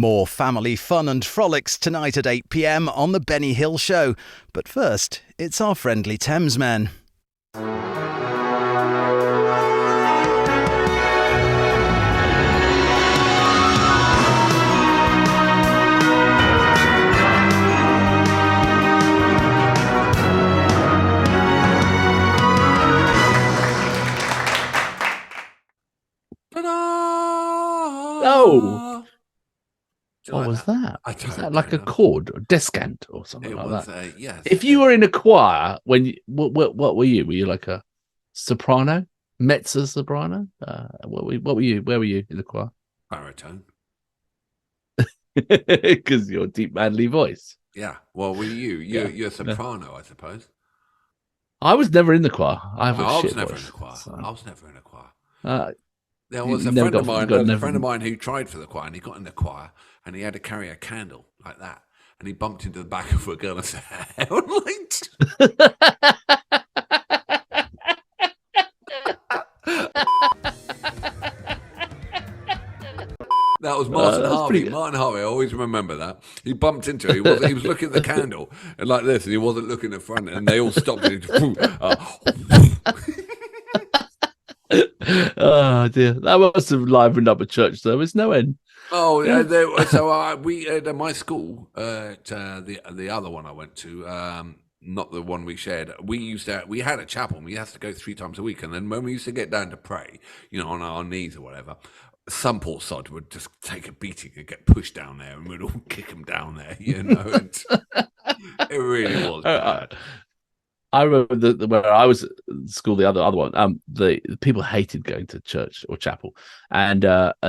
More family fun and frolics tonight at 8 p.m. on The Benny Hill Show. But first, it's our friendly Thamesmen. Oh, what was that? Was that like a chord or descant or something like that? Yes. If you were in a choir, what were you? Were you like a soprano, mezzo soprano? What were you? Where were you in the choir? Baritone. Because your deep manly voice. Yeah. Well, were you? You're a soprano, I suppose. I was never in the choir. I was never in the choir. So. I was never in a choir. There was a friend of mine. There was a friend of mine who tried for the choir, and he got in the choir, and he had to carry a candle like that, and he bumped into the back of a girl and said, "Hell light." That was Martin Harvey. Martin Harvey, I always remember that. He bumped into it. He was looking at the candle and like this, and he wasn't looking at front, and they all stopped. Oh dear, that must have livened up a church service. No end. Oh, we at my school, the other one I went to, not the one we shared. We had a chapel, and we had to go 3 times a week. And then when we used to get down to pray, on our knees or whatever, some poor sod would just take a beating and get pushed down there, and we'd all kick him down there. It really was bad. I remember where I was at school, the other one. The people hated going to church or chapel, and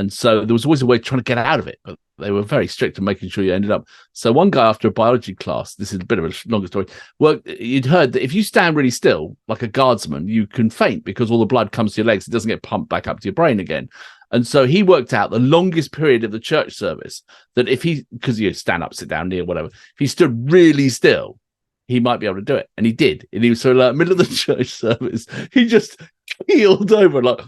so there was always a way of trying to get out of it, but they were very strict on making sure you ended up. So one guy after a biology class, this is a bit of a longer story. You'd heard that if you stand really still, like a guardsman, you can faint because all the blood comes to your legs. It doesn't get pumped back up to your brain again. And so he worked out the longest period of the church service that because you stand up, sit down, kneel, whatever. If he stood really still, he might be able to do it. And he did. And he was so like middle of the church service, he just keeled over like.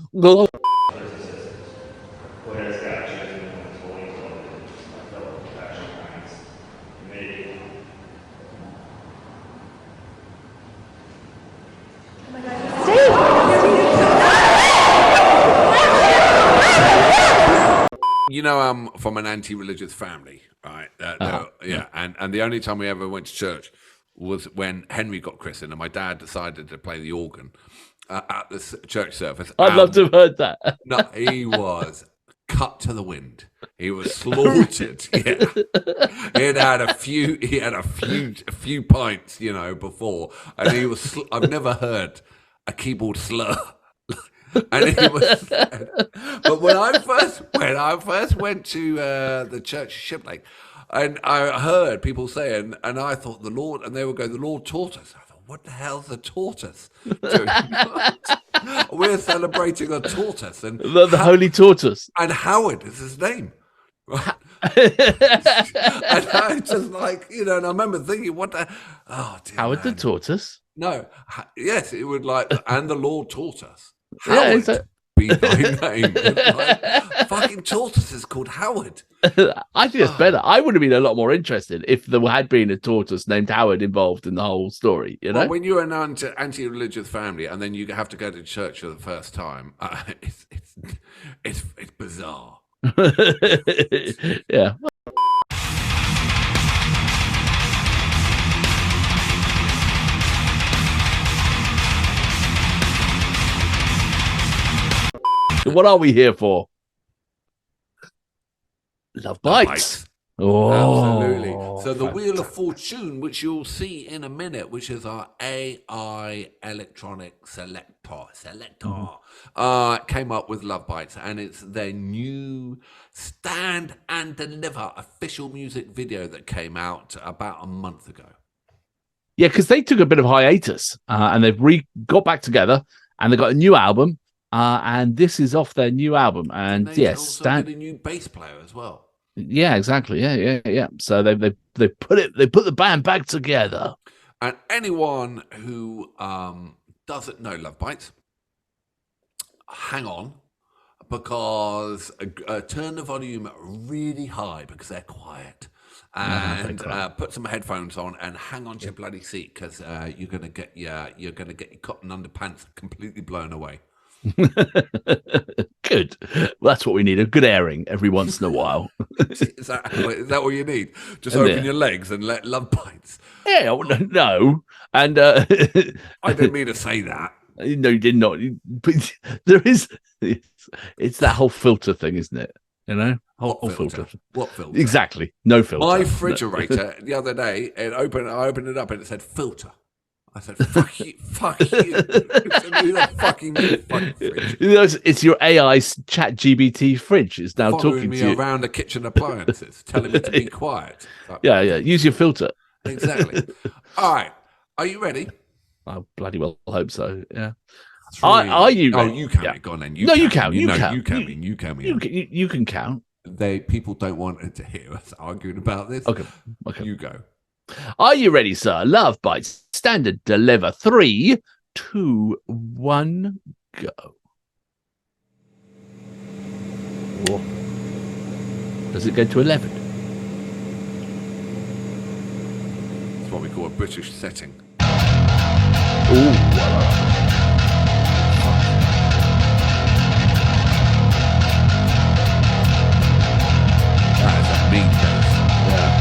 I'm from an anti-religious family, right? And the only time we ever went to church was when Henry got christened, and my dad decided to play the organ at the church service. I'd love to have heard that. No, he was cut to the wind. He was slaughtered. Yeah, he had a few pints, before, and he was. I've never heard a keyboard slur. And he was, but when I first went to the church of Shiplake, and I heard people saying, and I thought the Lord, and they would go, "The Lord taught us." I thought, "What the hell's a tortoise doing?" We're celebrating a tortoise, and the holy tortoise, and Howard is his name. Right? And I just and I remember thinking, "What the? Oh, dear Howard man. the tortoise." No, yes, it would and the Lord taught us. Howard be thy name. Fucking tortoise is called Howard. I think it's better. I would have been a lot more interested if there had been a tortoise named Howard involved in the whole story. Well, when you're an anti-religious family and then you have to go to church for the first time, it's bizarre. Yeah. What are we here for? Lovebites. Oh, absolutely. So the Wheel of Fortune, which you'll see in a minute, which is our AI electronic selector, came up with Lovebites, and it's their new Stand and Deliver official music video that came out about a month ago. Yeah, because they took a bit of hiatus, and they've got back together, and they got a new album. And this is off their new album, and yes, did a new bass player as well. Yeah, exactly. Yeah. So they put the band back together. And anyone who doesn't know Lovebites, hang on, because turn the volume really high because they're quiet. And put some headphones on and hang on to your bloody seat because you're gonna get your cotton underpants completely blown away. Good. Well, that's what we need, a good airing every once in a while. Is that all you need? Just open your legs and let Lovebites. Yeah, no. And I didn't mean to say that. No, you did not. But there is, it's that whole filter thing, isn't it? You know, whole filter. What filter? Exactly. No filter. My refrigerator the other day, I opened it up and it said filter. I said, fuck you. fucking fridge. It's your AI chat GBT fridge. It's now talking me to you around the kitchen appliances, telling me to be quiet. Like, yeah. Use your filter. Exactly. All right. Are you ready? I bloody well hope so. Yeah. Really... Are you? Oh, you count it. Go on then. You count. You count me. You can count. People don't want to hear us arguing about this. Okay. You go. Are you ready, sir? Lovebites. Standard deliver. 3, 2, 1, go. Whoa. Does it go to 11? It's what we call a British setting. Ooh. That is a mean case. Yeah.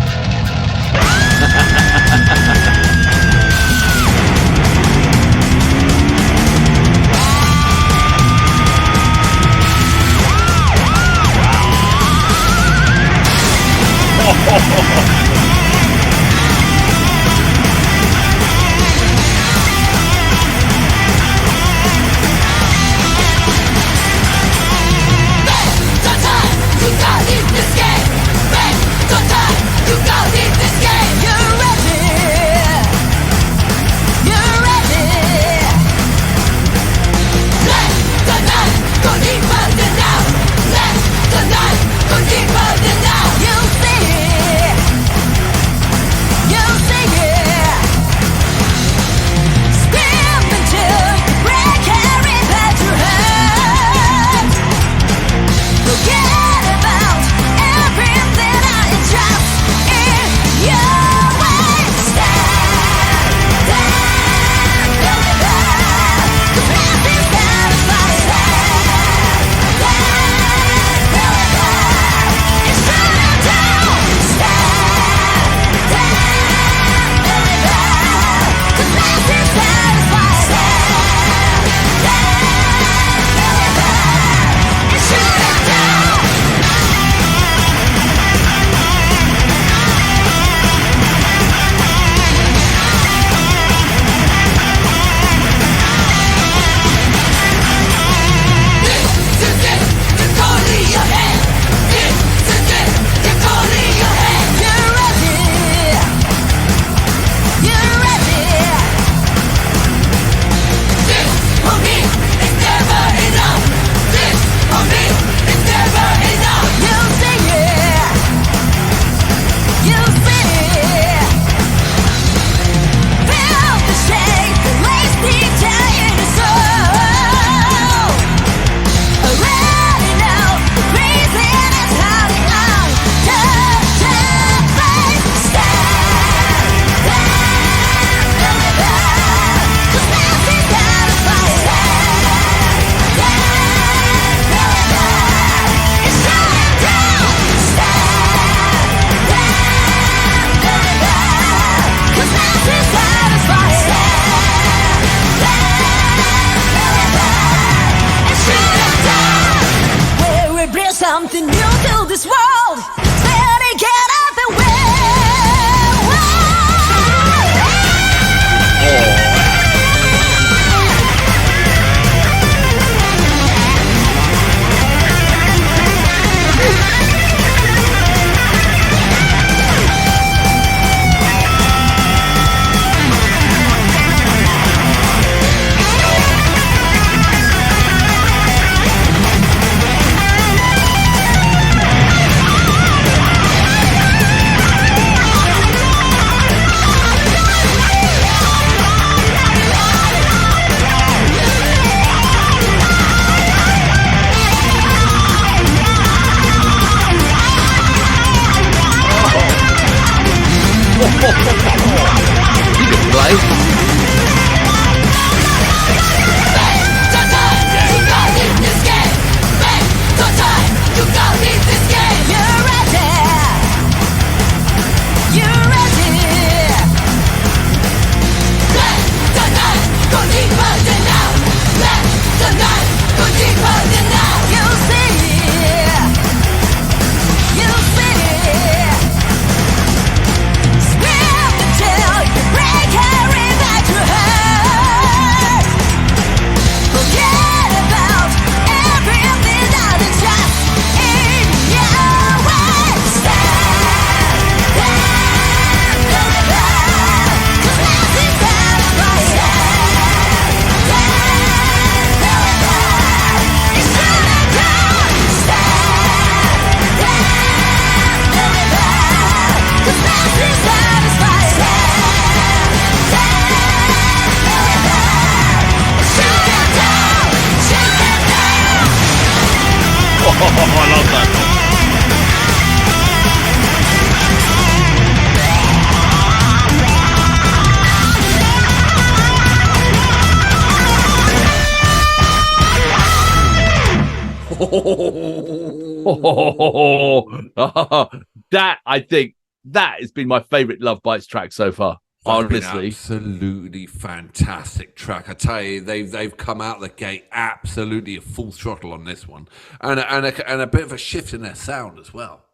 something new to this world. Better get up and win. You can play. I love that. That, I think, that has been my favourite Lovebites track so far. That's been Honestly, absolutely fantastic track. I tell you, they've come out the gate absolutely full throttle on this one, and a bit of a shift in their sound as well.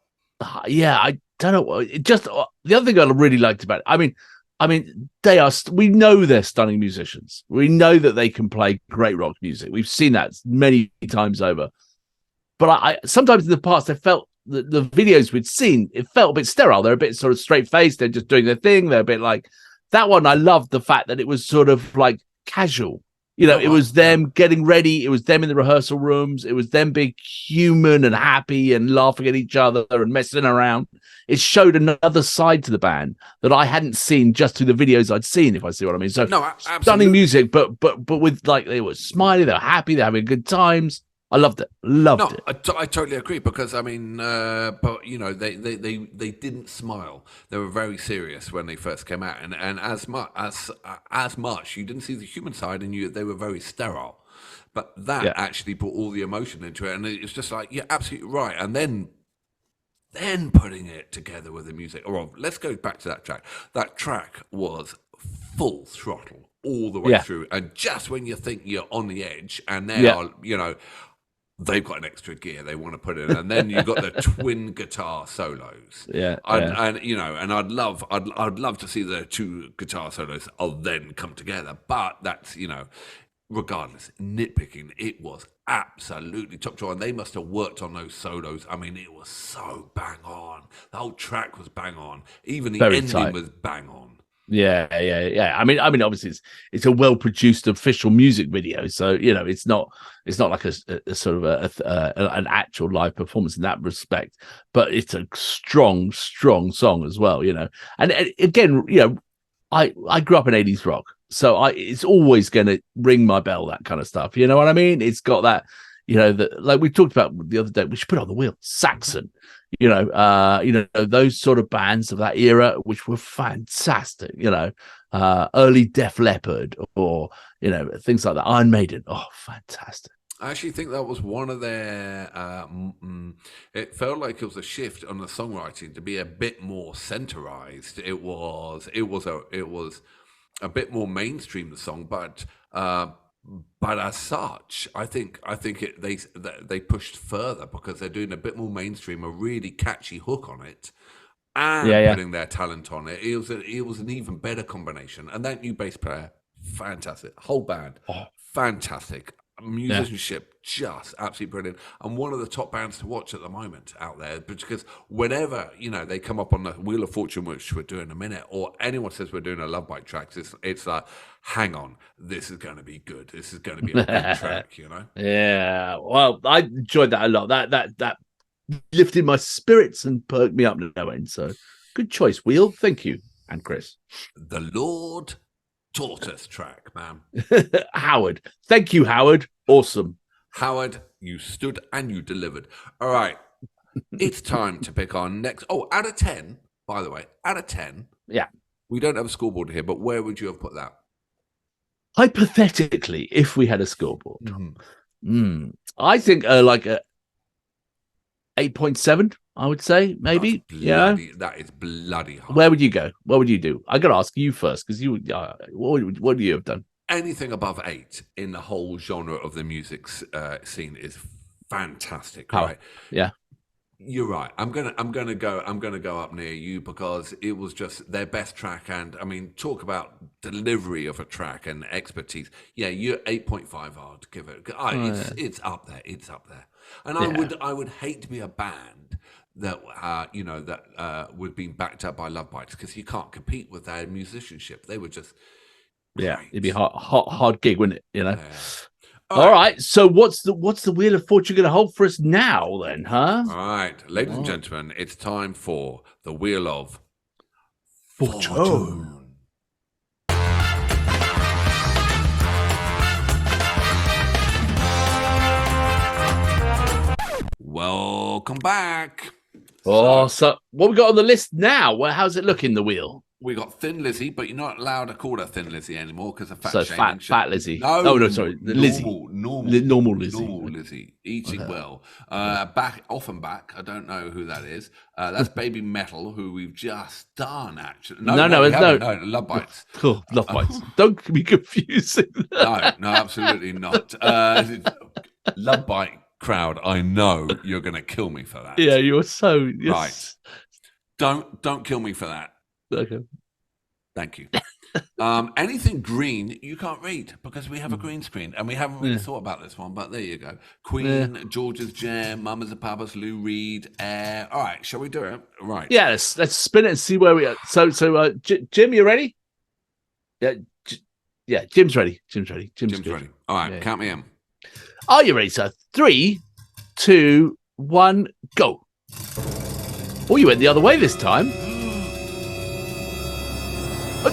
yeah, I don't know. It just the other thing I really liked about it, I mean, they are. We know they're stunning musicians. We know that they can play great rock music. We've seen that many times over. But I sometimes in the past, I felt the videos we'd seen, it felt a bit sterile. They're a bit sort of straight faced. They're just doing their thing. They're a bit like that one. I loved the fact that it was sort of like casual. You know, it was them getting ready. It was them in the rehearsal rooms. It was them being human and happy and laughing at each other and messing around. It showed another side to the band that I hadn't seen just through the videos I'd seen, if I see what I mean. So absolutely. stunning music, but with like, they were smiling, they were happy, they're having good times. I loved it. Loved it. I totally agree, because I mean, but you know, they didn't smile. They were very serious when they first came out, and as much you didn't see the human side, and they were very sterile. But that actually put all the emotion into it, and it's just like, you're absolutely right. And then putting it together with the music. Well, let's go back to that track. That track was full throttle all the way through, and just when you think you're on the edge, and they are, you know, they've got an extra gear they want to put in, and then you've got the twin guitar solos. And you know, and I'd love to see the two guitar solos then come together. But that's, you know, regardless, nitpicking, it was absolutely top drawer, and they must have worked on those solos. I mean, it was so bang on. The whole track was bang on. Even the ending was bang on. Yeah. I mean, obviously, it's a well-produced official music video, so you know, it's not like a sort of an actual live performance in that respect. But it's a strong song as well, you know. And again, you know, I grew up in 80s rock, so it's always going to ring my bell, that kind of stuff. You know what I mean? It's got that, you know, that, like we talked about the other day. We should put it on the wheel. Saxon. You know, those sort of bands of that era, which were fantastic, you know, early Def Leppard, or, you know, things like that. Iron Maiden. Oh, fantastic. I actually think that was one of their, it felt like it was a shift on the songwriting to be a bit more centerized. It was a bit more mainstream, the song, but as such, I think they pushed further, because they're doing a bit more mainstream, a really catchy hook on it, and putting their talent on it. It was an even better combination. And that new bass player, fantastic. Whole band, fantastic. Musicianship, just absolutely brilliant, and one of the top bands to watch at the moment out there, because whenever, you know, they come up on the Wheel of Fortune, which we're doing in a minute, or anyone says we're doing a Lovebite tracks, it's like, hang on, this is going to be good, this is going to be a big track, you know. Yeah, well, I enjoyed that a lot. That lifted my spirits and perked me up no end. So good choice, Wheel. Thank you. And Chris, the Lord Tortoise track, man. Howard, thank you, Howard. Awesome, Howard. You stood and you delivered. All right, it's time to pick our next. Oh, out of 10, by the way, out of 10, Yeah. We don't have a scoreboard here, but where would you have put that? Hypothetically, if we had a scoreboard, I think like a 8.7. I would say maybe. That is bloody hard. Where would you go? What would you do? I got to ask you first because you. What would you have done? Anything above 8 in the whole genre of the music scene is fantastic, right? Yeah. You're right. I'm gonna go up near you because it was just their best track, and I mean, talk about delivery of a track and expertise. Yeah, you're 8.5 hard. Give it. It's up there. It's up there. And I would hate to be a band that would be backed up by Lovebites because you can't compete with their musicianship. They were just great. It'd be hard gig, wouldn't it? Yeah. All right. So what's the Wheel of Fortune going to hold for us now, then, huh? All right, ladies and gentlemen, it's time for the Wheel of Fortune. Welcome back. So what we got on the list now? Well, how's it looking, the wheel? We got Thin Lizzy, but you're not allowed to call her Thin Lizzy anymore because of fat So shaming. fat Lizzy. No, sorry, Lizzy. Normal Lizzy. Normal Lizzy. Eating well. Back. I don't know who that is. That's Baby Metal, who we've just done, actually. No, Lovebites. Cool, Lovebites. Don't be confusing. No, absolutely not. Lovebite crowd, I know you're going to kill me for that. Yeah, you're so... Right. Don't kill me for that. Okay. Thank you. Anything green you can't read because we have a green screen and we haven't really thought about this one, but there you go. Queen, George's Jam, Mamas and Papas, Lou Reed, Air. All right, shall we do it? Right. Yeah, let's spin it and see where we are. So Jim, you ready? Yeah, Jim's ready. Jim's ready. All right, count me in. Are you ready, sir? 3, 2, 1, go. Oh, you went the other way this time.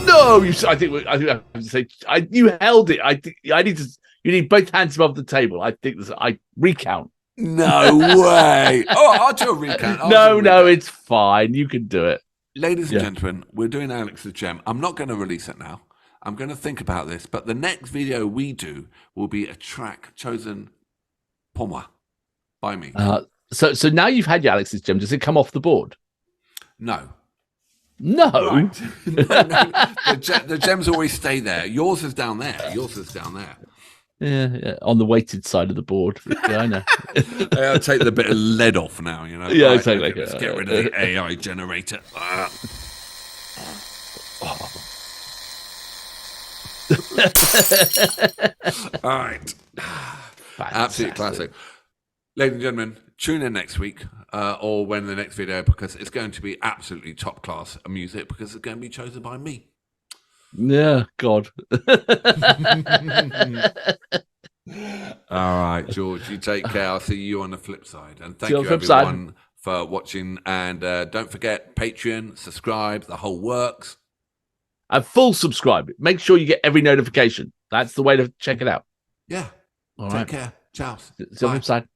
No, I think I have to say you held it. You need both hands above the table. I think I recount. No way. I'll do a recount. No, it's fine. You can do it. Ladies and gentlemen, we're doing Alex's Gem. I'm not going to release it now. I'm going to think about this, but the next video we do will be a track chosen by me. So now you've had your Alex's Gem. Does it come off the board? No. Right. The gems always stay there. Yours is down there. Yeah, on the weighted side of the board. Yeah, I know. I'll take the bit of lead off now, Yeah, exactly. Let's get rid of the AI generator. All right. Absolute classic. Ladies and gentlemen, tune in next week or when the next video, because it's going to be absolutely top class music because it's going to be chosen by me. Yeah, God. All right, George, you take care. I'll see you on the flip side. And thank you, everyone, for watching. And don't forget, Patreon, subscribe, the whole works. And full subscribe. Make sure you get every notification. That's the way to check it out. Yeah. All take right. care. Ciao. See you on the flip side.